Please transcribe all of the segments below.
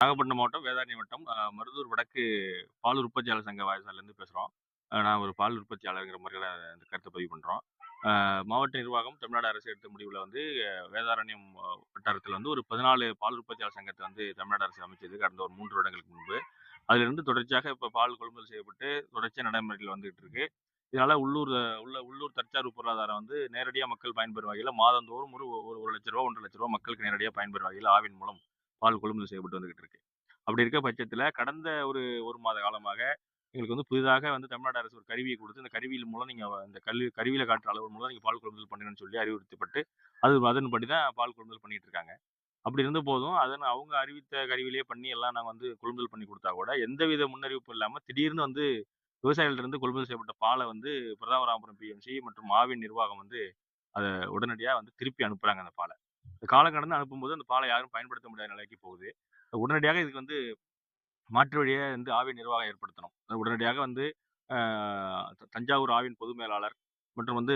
நாகப்பட்டினம் மாவட்டம், வேதாரண்யம் வட்டம், மருதூர் வடக்கு பால் உற்பத்தியாளர் சங்க வாய்சாலேருந்து பேசுறோம். நான் ஒரு பால் உற்பத்தியாளர்ங்கிற முறையில இந்த கருத்த பதிவு பண்றோம். மாவட்ட நிர்வாகம் தமிழ்நாடு அரசு எடுத்த முடிவுல வந்து வேதாரண்யம் வட்டாரத்தில வந்து ஒரு 14 பால் உற்பத்தியாளர் சங்கத்த வந்து தமிழ்நாடு அரசு அமைச்சது கடந்த ஒரு 3 வருடங்களுக்கு முன்பு. அதிலிருந்து தொடர்ச்சியாக இப்ப பால் கொள்முதல் செய்யப்பட்டு தொடர்ச்சியா நடைமுறையில் வந்துகிட்டு இருக்கு. இதனால உள்ளூர் தற்சார்பு பொருளாதாரம் வந்து நேரடியா மக்கள் பயன்பெறும் வகையில மாதந்தோறும் ஒரு ஒரு ரூ. 1,00,000 ரூ. 1,50,000 மக்களுக்கு நேரடியா பயன்பெறும் வகையில ஆவின் மூலம் பால் கொள்முதல் செய்யப்பட்டு வந்துகிட்டு இருக்கு. அப்படி இருக்க பட்சத்தில கடந்த ஒரு 1 மாத காலமாக எங்களுக்கு வந்து புதிதாக வந்து தமிழ்நாடு அரசு ஒரு கருவிய குடுத்து, இந்த கருவியின் மூலம் நீங்க இந்த கருவியில காட்டுற அளவு மூலம் நீங்க பால் கொள்முதல் பண்ணுங்கன்னு சொல்லி அறிவுறுத்தப்பட்டு, அதன்படி தான் பால் கொள்முதல் பண்ணிட்டு இருக்காங்க. அப்படி இருந்த போதும், அவங்க அறிவித்த கருவியிலேயே பண்ணி எல்லாம் நாங்க வந்து கொள்முதல் பண்ணி குடுத்தா கூட, எந்தவித முன்னறிவிப்பும் இல்லாம திடீர்னு வந்து விவசாயிகள்ட்ட கொள்முதல் செய்யப்பட்ட பால வந்து பிரதாபராமபுரம் பிஎம்சி மற்றும் ஆவின் நிர்வாகம் வந்து அத உடனடியா வந்து திருப்பி அனுப்புறாங்க அந்த பால. காலம் கடந்து அனுப்பும்போது அந்த பால யாரும் பயன்படுத்த முடியாத நிலைக்கு போகுது. உடனடியாக இதுக்கு வந்து மாற்று வழிய வந்து ஆவின் நிர்வாகம் ஏற்படுத்தணும். உடனடியாக வந்து அ தஞ்சாவூர் ஆவின் பொது மேலாளர் மற்றும் வந்து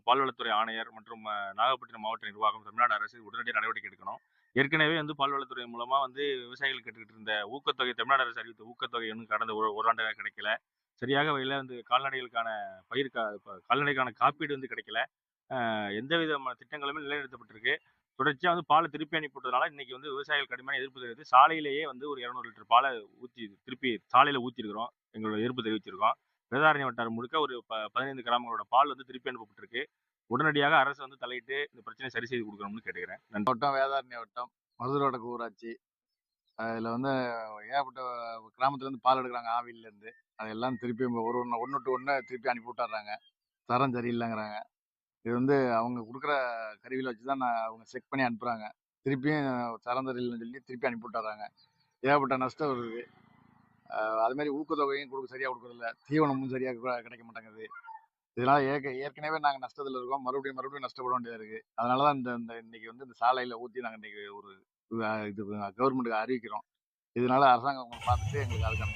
பால்வளத்துறை ஆணையர் மற்றும் நாகப்பட்டினம் மாவட்ட நிர்வாகம், தமிழ்நாடு அரசு உடனடியா நடவடிக்கை எடுக்கணும். ஏற்கனவே வந்து பால்வளத்துறை மூலமா வந்து விவசாயிகள் கேட்டுக்கிட்டு இருந்த ஊக்கத்தொகை தமிழ்நாடு அரசு அறிவித்த ஊக்கத்தொகை இன்னும் கடந்த ஓராண்டாக கிடைக்கல. சரியாக வகையில வந்து கால்நடைகளுக்கான கால்நடைக்கான காப்பீடு வந்து கிடைக்கல. எந்த விதமான திட்டங்களுமே நிலைநிறுத்தப்பட்டிருக்கு. தொடர்ச்சியா வந்து பால திருப்பி அனுப்பி விட்டதுனால, இன்னைக்கு வந்து விவசாயிகள் கடுமையான எதிர்ப்பு தெரிவித்து, சாலையிலேயே வந்து ஒரு 200 லிட்டர் பால திருப்பி சாலையில ஊத்தியிருக்கிறோம். எங்களோட எதிர்ப்பு தெரிவிச்சிருக்கோம். வேதாரண்யம் வட்டாரம் முழுக்க ஒரு 15 கிராமங்களோட பால் வந்து திருப்பி அனுப்பப்பட்டிருக்கு. உடனடியாக அரசு வந்து தலையிட்டு இந்த பிரச்சனைய சரி செய்து குடுக்கணும்னு கேட்டுக்கிறேன். நன்றி. வட்டம் வேதாரண்ய வட்டம் மருதூர் வடக்கு ஊராட்சி. அதில் வந்து ஏகப்பட்ட கிராமத்துலேருந்து பால் எடுக்கிறாங்க ஆவிலேருந்து. அதெல்லாம் திருப்பி ஒன்று டு ஒன்று திருப்பி அனுப்பி விட்டுறாங்க. தரம் சரியில்லைங்கிறாங்க. இது வந்து அவங்க கொடுக்குற கருவியில் வச்சு தான் அவங்க செக் பண்ணி அனுப்புகிறாங்க. திருப்பியும் தரம் சரியில்லைன்னு சொல்லி திருப்பி அனுப்பி விட்டுறாங்க. ஏகப்பட்ட நஷ்டம் வருது. அதுமாரி ஊக்கத்தொகையும் சரியாக கொடுக்குறதில்ல. தீவனமும் சரியாக கிடைக்க மாட்டேங்குது. இதனால ஏற்கனவே நாங்கள் நஷ்டத்தில் இருக்கோம். மறுபடியும் நஷ்டப்பட வேண்டியதாக இருக்குது. அதனால தான் இந்த இன்னைக்கு வந்து இந்த சாலையில் ஊற்றி நாங்கள் இன்னைக்கு ஒரு இது கவர்மெண்ட்டுக்கு அறிவிக்கிறோம். இதனால அரசாங்கம் பார்த்துட்டு எங்களுக்கு அதுக்கான